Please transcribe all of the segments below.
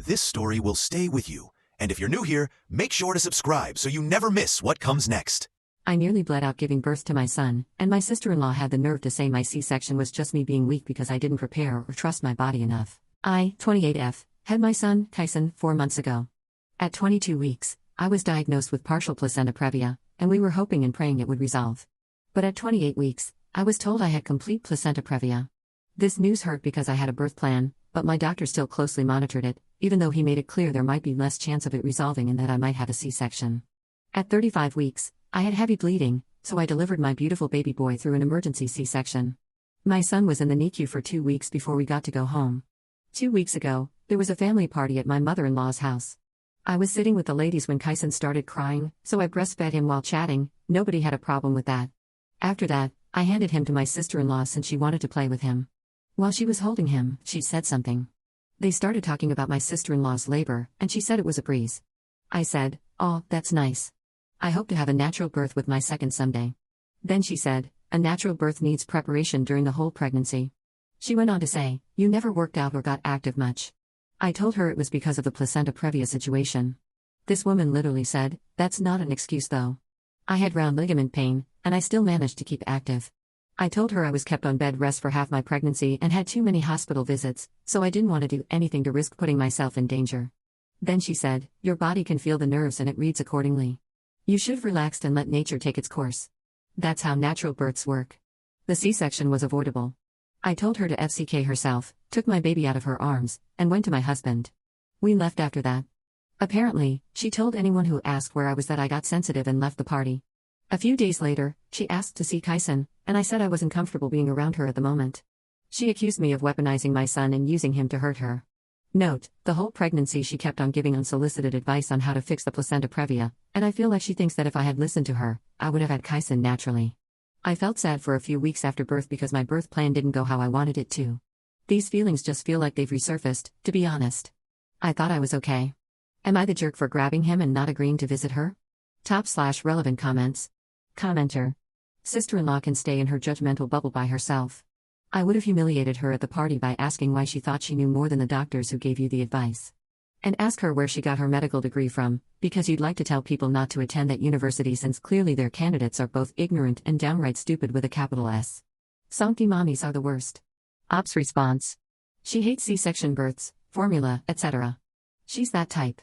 this story will stay with you. And if you're new here, make sure to subscribe so you never miss what comes next. I nearly bled out giving birth to my son, and my sister-in-law had the nerve to say my C-section was just me being weak because I didn't prepare or trust my body enough. I, 28F, had my son, Kyson, 4 months ago. At 22 weeks, I was diagnosed with partial placenta previa, and we were hoping and praying it would resolve. But at 28 weeks, I was told I had complete placenta previa. This news hurt because I had a birth plan, but my doctor still closely monitored it, even though he made it clear there might be less chance of it resolving and that I might have a C-section. At 35 weeks, I had heavy bleeding, so I delivered my beautiful baby boy through an emergency C-section. My son was in the NICU for 2 weeks before we got to go home. 2 weeks ago, there was a family party at my mother-in-law's house. I was sitting with the ladies when Kyson started crying, so I breastfed him while chatting. Nobody had a problem with that. After that, I handed him to my sister-in-law since she wanted to play with him. While she was holding him, she said something. They started talking about my sister-in-law's labor, and she said it was a breeze. I said, "Oh, that's nice. I hope to have a natural birth with my second someday." Then she said, "A natural birth needs preparation during the whole pregnancy." She went on to say, "You never worked out or got active much." I told her it was because of the placenta previa situation. This woman literally said, "That's not an excuse though." I had round ligament pain, and I still managed to keep active. I told her I was kept on bed rest for half my pregnancy and had too many hospital visits, so I didn't want to do anything to risk putting myself in danger. Then she said, "Your body can feel the nerves and it reads accordingly. You should have relaxed and let nature take its course. That's how natural births work." The C-section was avoidable. I told her to FCK herself, took my baby out of her arms, and went to my husband. We left after that. Apparently, she told anyone who asked where I was that I got sensitive and left the party. A few days later, she asked to see Kyson, and I said I wasn't comfortable being around her at the moment. She accused me of weaponizing my son and using him to hurt her. Note, the whole pregnancy she kept on giving unsolicited advice on how to fix the placenta previa, and I feel like she thinks that if I had listened to her, I would have had Kyson naturally. I felt sad for a few weeks after birth because my birth plan didn't go how I wanted it to. These feelings just feel like they've resurfaced, to be honest. I thought I was okay. Am I the jerk for grabbing him and not agreeing to visit her? /relevant comments. Commenter. Sister-in-law can stay in her judgmental bubble by herself. I would have humiliated her at the party by asking why she thought she knew more than the doctors who gave you the advice. And ask her where she got her medical degree from, because you'd like to tell people not to attend that university since clearly their candidates are both ignorant and downright stupid with a capital S. Sankey mommies are the worst. Ops response. She hates C-section births, formula, etc. She's that type.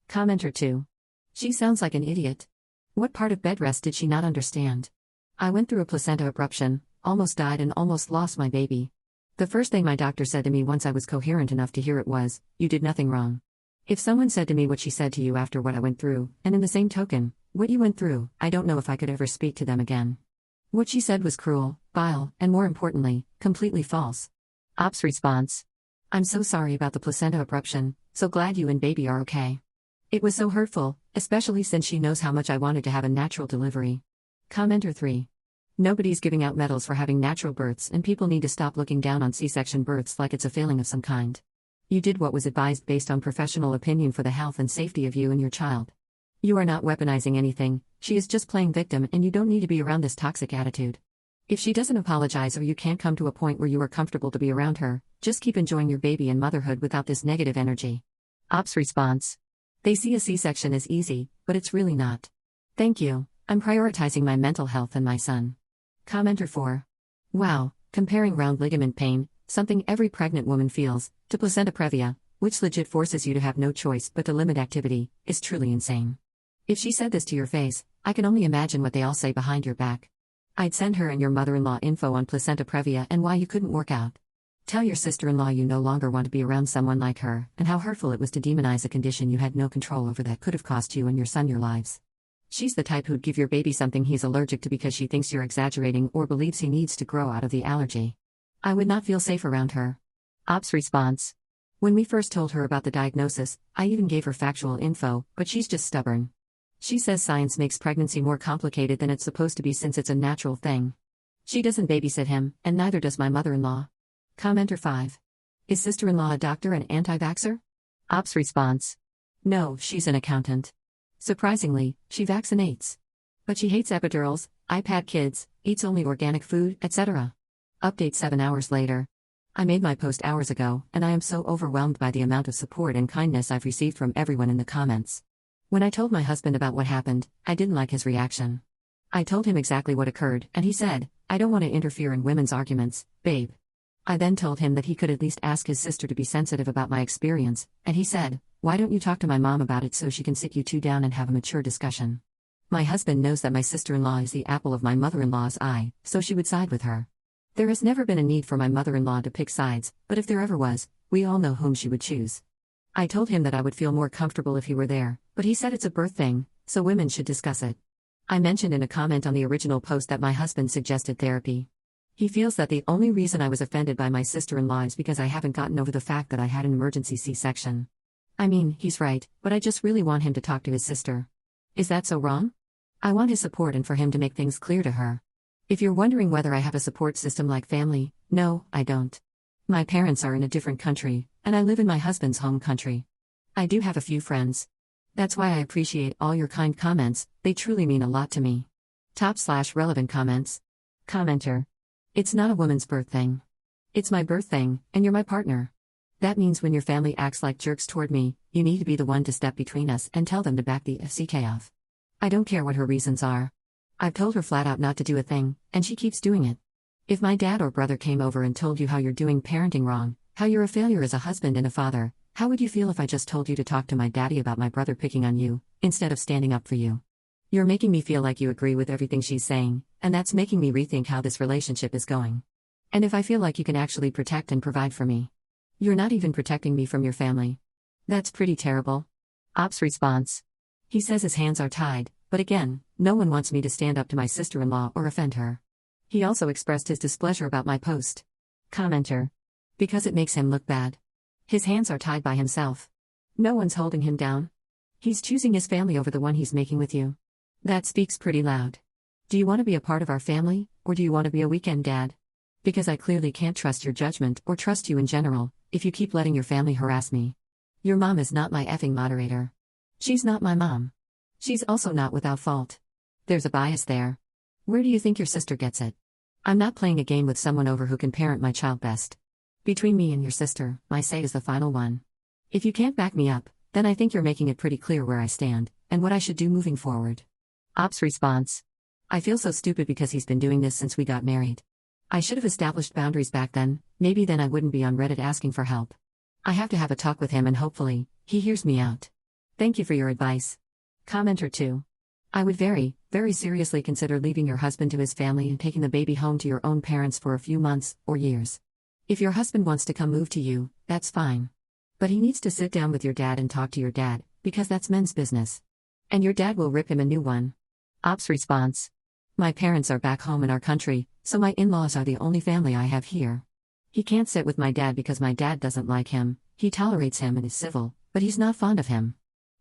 Commenter 2. She sounds like an idiot. What part of bed rest did she not understand? I went through a placenta abruption, almost died and almost lost my baby. The first thing my doctor said to me once I was coherent enough to hear it was, "You did nothing wrong." If someone said to me what she said to you after what I went through, and in the same token, what you went through, I don't know if I could ever speak to them again. What she said was cruel, vile, and more importantly, completely false. Ops response. I'm so sorry about the placenta abruption, so glad you and baby are okay. It was so hurtful, especially since she knows how much I wanted to have a natural delivery. Commenter 3. Nobody's giving out medals for having natural births and people need to stop looking down on C-section births like it's a failing of some kind. You did what was advised based on professional opinion for the health and safety of you and your child. You are not weaponizing anything, she is just playing victim and you don't need to be around this toxic attitude. If she doesn't apologize or you can't come to a point where you are comfortable to be around her, just keep enjoying your baby and motherhood without this negative energy. Ops response. They see a C-section as easy, but it's really not. Thank you, I'm prioritizing my mental health and my son. Commenter 4. Wow, comparing round ligament pain, something every pregnant woman feels, to placenta previa, which legit forces you to have no choice but to limit activity, is truly insane. If she said this to your face, I can only imagine what they all say behind your back. I'd send her and your mother-in-law info on placenta previa and why you couldn't work out. Tell your sister-in-law you no longer want to be around someone like her, and how hurtful it was to demonize a condition you had no control over that could have cost you and your son your lives. She's the type who'd give your baby something he's allergic to because she thinks you're exaggerating or believes he needs to grow out of the allergy. I would not feel safe around her. Ops response. When we first told her about the diagnosis, I even gave her factual info, but she's just stubborn. She says science makes pregnancy more complicated than it's supposed to be since it's a natural thing. She doesn't babysit him, and neither does my mother-in-law. Commenter 5. Is sister-in-law a doctor and anti-vaxxer? Ops response. No, she's an accountant. Surprisingly, she vaccinates. But she hates epidurals, iPad kids, eats only organic food, etc. Update 7 hours later. I made my post hours ago, and I am so overwhelmed by the amount of support and kindness I've received from everyone in the comments. When I told my husband about what happened, I didn't like his reaction. I told him exactly what occurred, and he said, "I don't want to interfere in women's arguments, babe." I then told him that he could at least ask his sister to be sensitive about my experience, and he said, "Why don't you talk to my mom about it so she can sit you two down and have a mature discussion?" My husband knows that my sister-in-law is the apple of my mother-in-law's eye, so she would side with her. There has never been a need for my mother-in-law to pick sides, but if there ever was, we all know whom she would choose. I told him that I would feel more comfortable if he were there, but he said it's a birth thing, so women should discuss it. I mentioned in a comment on the original post that my husband suggested therapy. He feels that the only reason I was offended by my sister-in-law is because I haven't gotten over the fact that I had an emergency C-section. I mean, he's right, but I just really want him to talk to his sister. Is that so wrong? I want his support and for him to make things clear to her. If you're wondering whether I have a support system like family, no, I don't. My parents are in a different country, and I live in my husband's home country. I do have a few friends. That's why I appreciate all your kind comments, they truly mean a lot to me. Top/relevant comments. Commenter. It's not a woman's birth thing. It's my birth thing, and you're my partner. That means when your family acts like jerks toward me, you need to be the one to step between us and tell them to back the FCK off. I don't care what her reasons are. I've told her flat out not to do a thing, and she keeps doing it. If my dad or brother came over and told you how you're doing parenting wrong, how you're a failure as a husband and a father, how would you feel if I just told you to talk to my daddy about my brother picking on you, instead of standing up for you? You're making me feel like you agree with everything she's saying, and that's making me rethink how this relationship is going. And if I feel like you can actually protect and provide for me. You're not even protecting me from your family. That's pretty terrible. Ops response. He says his hands are tied, but again, no one wants me to stand up to my sister-in-law or offend her. He also expressed his displeasure about my post. Commenter. Because it makes him look bad. His hands are tied by himself. No one's holding him down. He's choosing his family over the one he's making with you. That speaks pretty loud. Do you want to be a part of our family, or do you want to be a weekend dad? Because I clearly can't trust your judgment or trust you in general, if you keep letting your family harass me. Your mom is not my effing moderator. She's not my mom. She's also not without fault. There's a bias there. Where do you think your sister gets it? I'm not playing a game with someone over who can parent my child best. Between me and your sister, my say is the final one. If you can't back me up, then I think you're making it pretty clear where I stand, and what I should do moving forward. Ops response. I feel so stupid because he's been doing this since we got married. I should have established boundaries back then, maybe then I wouldn't be on Reddit asking for help. I have to have a talk with him and hopefully, he hears me out. Thank you for your advice. Commenter 2. I would very, very seriously consider leaving your husband to his family and taking the baby home to your own parents for a few months, or years. If your husband wants to come move to you, that's fine. But he needs to sit down with your dad and talk to your dad, because that's men's business. And your dad will rip him a new one. Ops response. My parents are back home in our country, so my in-laws are the only family I have here. He can't sit with my dad because my dad doesn't like him, he tolerates him and is civil, but he's not fond of him.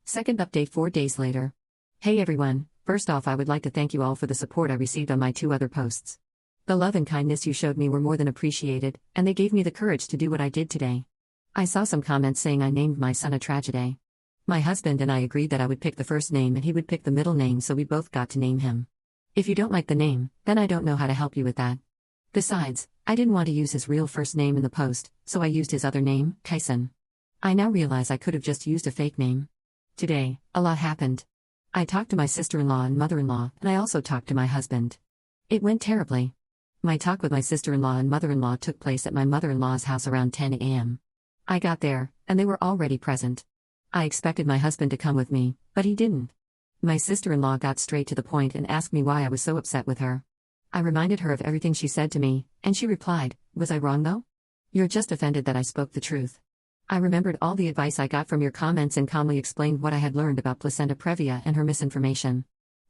Second update 4 days later. Hey everyone, first off I would like to thank you all for the support I received on my 2 other posts. The love and kindness you showed me were more than appreciated, and they gave me the courage to do what I did today. I saw some comments saying I named my son a tragedy. My husband and I agreed that I would pick the first name and he would pick the middle name, so we both got to name him. If you don't like the name, then I don't know how to help you with that. Besides, I didn't want to use his real first name in the post, so I used his other name, Kyson. I now realize I could have just used a fake name. Today, a lot happened. I talked to my sister-in-law and mother-in-law, and I also talked to my husband. It went terribly. My talk with my sister-in-law and mother-in-law took place at my mother-in-law's house around 10 a.m. I got there, and they were already present. I expected my husband to come with me, but he didn't. My sister-in-law got straight to the point and asked me why I was so upset with her. I reminded her of everything she said to me, and she replied, "Was I wrong though? You're just offended that I spoke the truth." I remembered all the advice I got from your comments and calmly explained what I had learned about placenta previa and her misinformation.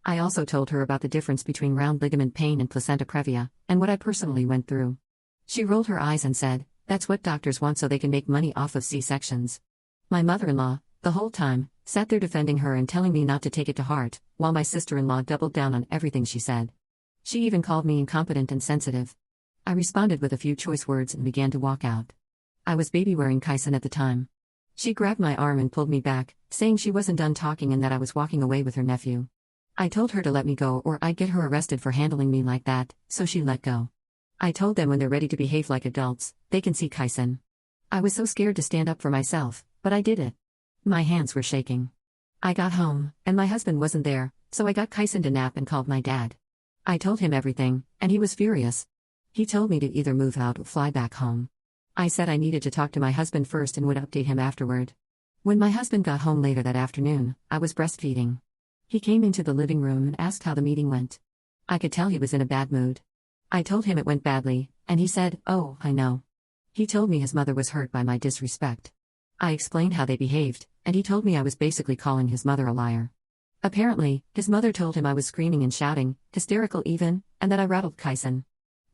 I also told her about the difference between round ligament pain and placenta previa, and what I personally went through. She rolled her eyes and said, "That's what doctors want so they can make money off of C-sections." My mother-in-law, the whole time, sat there defending her and telling me not to take it to heart, while my sister-in-law doubled down on everything she said. She even called me incompetent and sensitive. I responded with a few choice words and began to walk out. I was baby-wearing Kyson at the time. She grabbed my arm and pulled me back, saying she wasn't done talking and that I was walking away with her nephew. I told her to let me go or I'd get her arrested for handling me like that, so she let go. I told them when they're ready to behave like adults, they can see Kaisen. I was so scared to stand up for myself, but I did it. My hands were shaking. I got home, and my husband wasn't there, so I got Kaisen to nap and called my dad. I told him everything, and he was furious. He told me to either move out or fly back home. I said I needed to talk to my husband first and would update him afterward. When my husband got home later that afternoon, I was breastfeeding. He came into the living room and asked how the meeting went. I could tell he was in a bad mood. I told him it went badly, and he said, "Oh, I know." He told me his mother was hurt by my disrespect. I explained how they behaved, and he told me I was basically calling his mother a liar. Apparently, his mother told him I was screaming and shouting, hysterical even, and that I rattled Kaisen.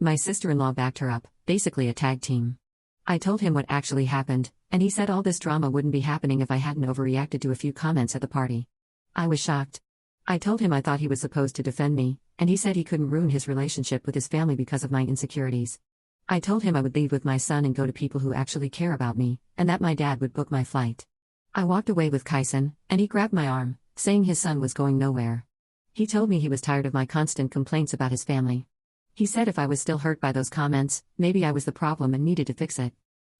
My sister-in-law backed her up, basically a tag team. I told him what actually happened, and he said all this drama wouldn't be happening if I hadn't overreacted to a few comments at the party. I was shocked. I told him I thought he was supposed to defend me, and he said he couldn't ruin his relationship with his family because of my insecurities. I told him I would leave with my son and go to people who actually care about me, and that my dad would book my flight. I walked away with Kaisen, and he grabbed my arm, saying his son was going nowhere. He told me he was tired of my constant complaints about his family. He said if I was still hurt by those comments, maybe I was the problem and needed to fix it.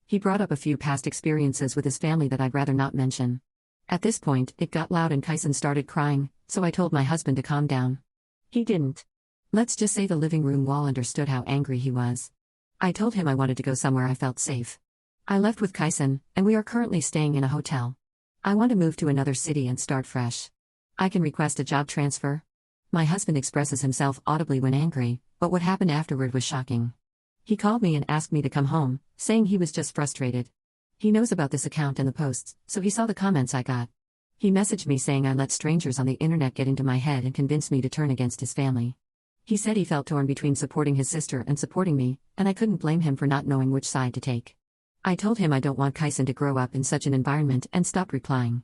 He brought up a few past experiences with his family that I'd rather not mention. At this point, it got loud and Kaisen started crying, so I told my husband to calm down. He didn't. Let's just say the living room wall understood how angry he was. I told him I wanted to go somewhere I felt safe. I left with Kaisen, and we are currently staying in a hotel. I want to move to another city and start fresh. I can request a job transfer. My husband expresses himself audibly when angry, but what happened afterward was shocking. He called me and asked me to come home, saying he was just frustrated. He knows about this account and the posts, so he saw the comments I got. He messaged me saying I let strangers on the internet get into my head and convinced me to turn against his family. He said he felt torn between supporting his sister and supporting me, and I couldn't blame him for not knowing which side to take. I told him I don't want Kaisen to grow up in such an environment and stopped replying.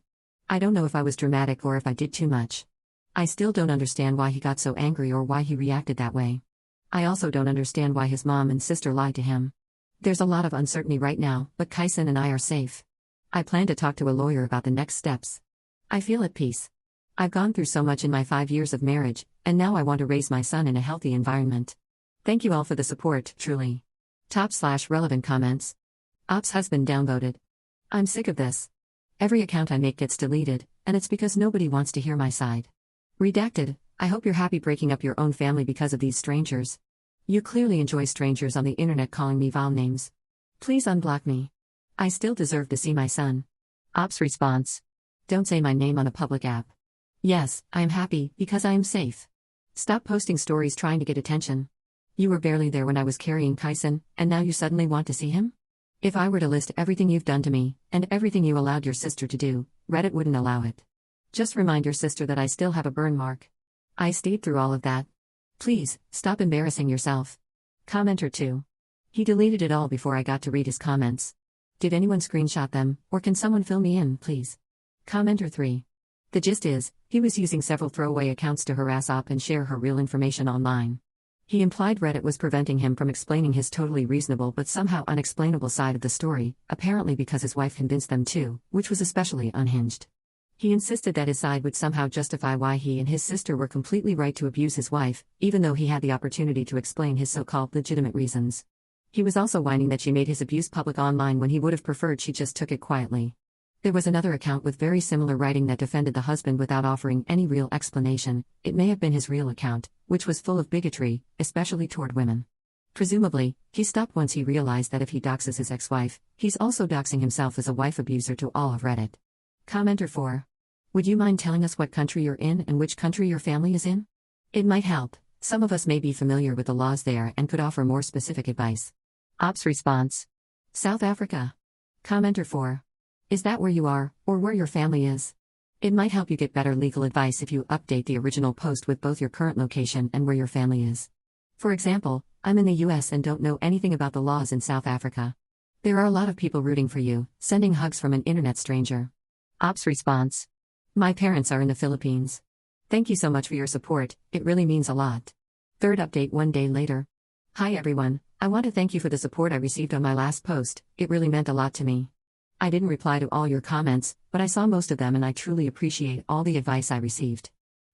I don't know if I was dramatic or if I did too much. I still don't understand why he got so angry or why he reacted that way. I also don't understand why his mom and sister lied to him. There's a lot of uncertainty right now, but Kaisen and I are safe. I plan to talk to a lawyer about the next steps. I feel at peace. I've gone through so much in my 5 years of marriage, and now I want to raise my son in a healthy environment. Thank you all for the support, truly. Top/relevant comments. Ops husband downvoted. I'm sick of this. Every account I make gets deleted, and it's because nobody wants to hear my side. Redacted, I hope you're happy breaking up your own family because of these strangers. You clearly enjoy strangers on the internet calling me vile names. Please unblock me. I still deserve to see my son. Ops response. Don't say my name on a public app. Yes, I am happy, because I am safe. Stop posting stories trying to get attention. You were barely there when I was carrying Kaisen, and now you suddenly want to see him? If I were to list everything you've done to me, and everything you allowed your sister to do, Reddit wouldn't allow it. Just remind your sister that I still have a burn mark. I stayed through all of that. Please, stop embarrassing yourself. Commenter 2. He deleted it all before I got to read his comments. Did anyone screenshot them, or can someone fill me in, please? Commenter 3. The gist is, he was using several throwaway accounts to harass Op and share her real information online. He implied Reddit was preventing him from explaining his totally reasonable but somehow unexplainable side of the story, apparently because his wife convinced them to, which was especially unhinged. He insisted that his side would somehow justify why he and his sister were completely right to abuse his wife, even though he had the opportunity to explain his so-called legitimate reasons. He was also whining that she made his abuse public online when he would have preferred she just took it quietly. There was another account with very similar writing that defended the husband without offering any real explanation. It may have been his real account, which was full of bigotry, especially toward women. Presumably, he stopped once he realized that if he doxes his ex-wife, he's also doxing himself as a wife abuser to all of Reddit. Commenter 4. Would you mind telling us what country you're in and which country your family is in? It might help. Some of us may be familiar with the laws there and could offer more specific advice. Ops response. South Africa. Commenter 4. Is that where you are, or where your family is? It might help you get better legal advice if you update the original post with both your current location and where your family is. For example, I'm in the US and don't know anything about the laws in South Africa. There are a lot of people rooting for you, sending hugs from an internet stranger. Ops response. My parents are in the Philippines. Thank you so much for your support, it really means a lot. Third update 1 day later. Hi everyone, I want to thank you for the support I received on my last post, it really meant a lot to me. I didn't reply to all your comments, but I saw most of them and I truly appreciate all the advice I received.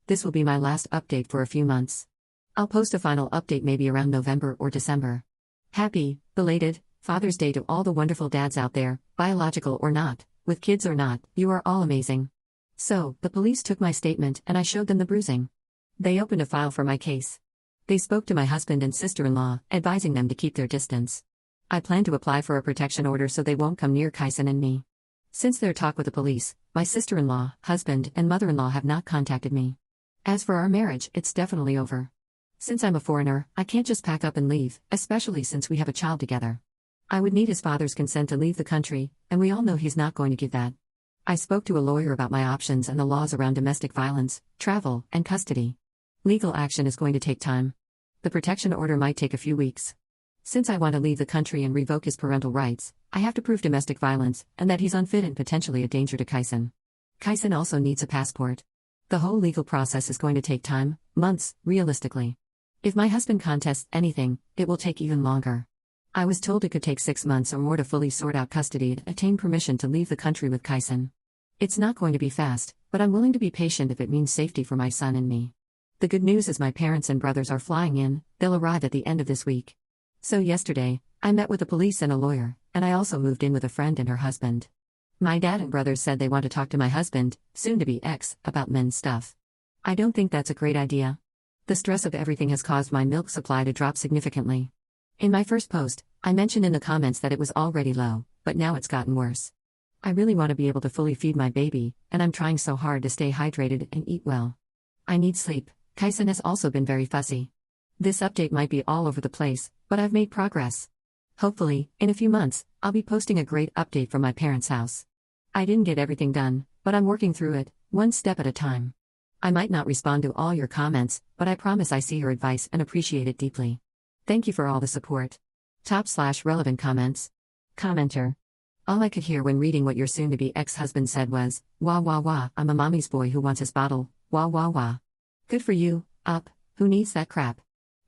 This will be my last update for a few months. I'll post a final update maybe around November or December. Happy, belated, Father's Day to all the wonderful dads out there, biological or not, with kids or not, you are all amazing. So, the police took my statement and I showed them the bruising. They opened a file for my case. They spoke to my husband and sister-in-law, advising them to keep their distance. I plan to apply for a protection order so they won't come near Kyson and me. Since their talk with the police, my sister-in-law, husband, and mother-in-law have not contacted me. As for our marriage, it's definitely over. Since I'm a foreigner, I can't just pack up and leave, especially since we have a child together. I would need his father's consent to leave the country, and we all know he's not going to give that. I spoke to a lawyer about my options and the laws around domestic violence, travel, and custody. Legal action is going to take time. The protection order might take a few weeks. Since I want to leave the country and revoke his parental rights, I have to prove domestic violence, and that he's unfit and potentially a danger to Kyson. Kyson also needs a passport. The whole legal process is going to take time, months, realistically. If my husband contests anything, it will take even longer. I was told it could take 6 months or more to fully sort out custody and attain permission to leave the country with Kyson. It's not going to be fast, but I'm willing to be patient if it means safety for my son and me. The good news is my parents and brothers are flying in, they'll arrive at the end of this week. So yesterday, I met with the police and a lawyer, and I also moved in with a friend and her husband. My dad and brothers said they want to talk to my husband, soon-to-be ex, about men's stuff. I don't think that's a great idea. The stress of everything has caused my milk supply to drop significantly. In my first post, I mentioned in the comments that it was already low, but now it's gotten worse. I really want to be able to fully feed my baby, and I'm trying so hard to stay hydrated and eat well. I need sleep. Kyson has also been very fussy. This update might be all over the place, but I've made progress. Hopefully, in a few months, I'll be posting a great update from my parents' house. I didn't get everything done, but I'm working through it, one step at a time. I might not respond to all your comments, but I promise I see your advice and appreciate it deeply. Thank you for all the support. Top/relevant comments. Commenter. All I could hear when reading what your soon-to-be ex-husband said was, "Wah wah wah, I'm a mommy's boy who wants his bottle, wah wah wah." Good for you, Op, who needs that crap?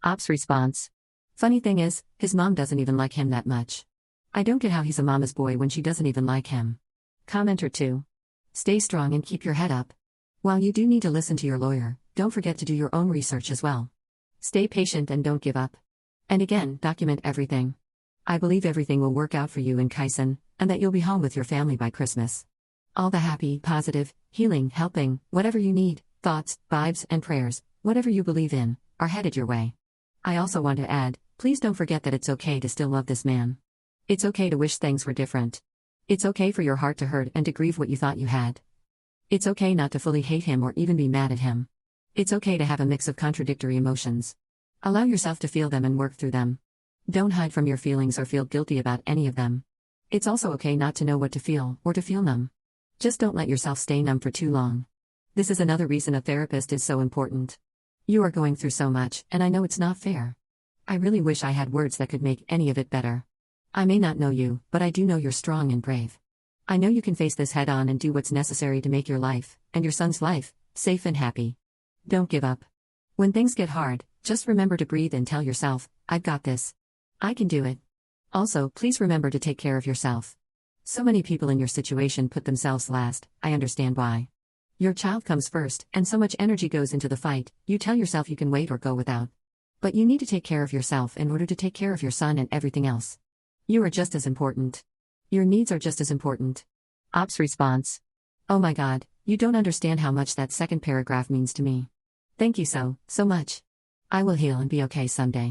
Op's response. Funny thing is, his mom doesn't even like him that much. I don't get how he's a mama's boy when she doesn't even like him. Commenter 2. Stay strong and keep your head up. While you do need to listen to your lawyer, don't forget to do your own research as well. Stay patient and don't give up. And again, document everything. I believe everything will work out for you and Kyson, and that you'll be home with your family by Christmas. All the happy, positive, healing, helping, whatever you need, thoughts, vibes, and prayers, whatever you believe in, are headed your way. I also want to add, please don't forget that it's okay to still love this man. It's okay to wish things were different. It's okay for your heart to hurt and to grieve what you thought you had. It's okay not to fully hate him or even be mad at him. It's okay to have a mix of contradictory emotions. Allow yourself to feel them and work through them. Don't hide from your feelings or feel guilty about any of them. It's also okay not to know what to feel or to feel numb. Just don't let yourself stay numb for too long. This is another reason a therapist is so important. You are going through so much, and I know it's not fair. I really wish I had words that could make any of it better. I may not know you, but I do know you're strong and brave. I know you can face this head on and do what's necessary to make your life, and your son's life, safe and happy. Don't give up. When things get hard, just remember to breathe and tell yourself, I've got this. I can do it. Also, please remember to take care of yourself. So many people in your situation put themselves last, I understand why. Your child comes first, and so much energy goes into the fight, you tell yourself you can wait or go without. But you need to take care of yourself in order to take care of your son and everything else. You are just as important. Your needs are just as important. Op's response. Oh my God, you don't understand how much that second paragraph means to me. Thank you so much. I will heal and be okay someday.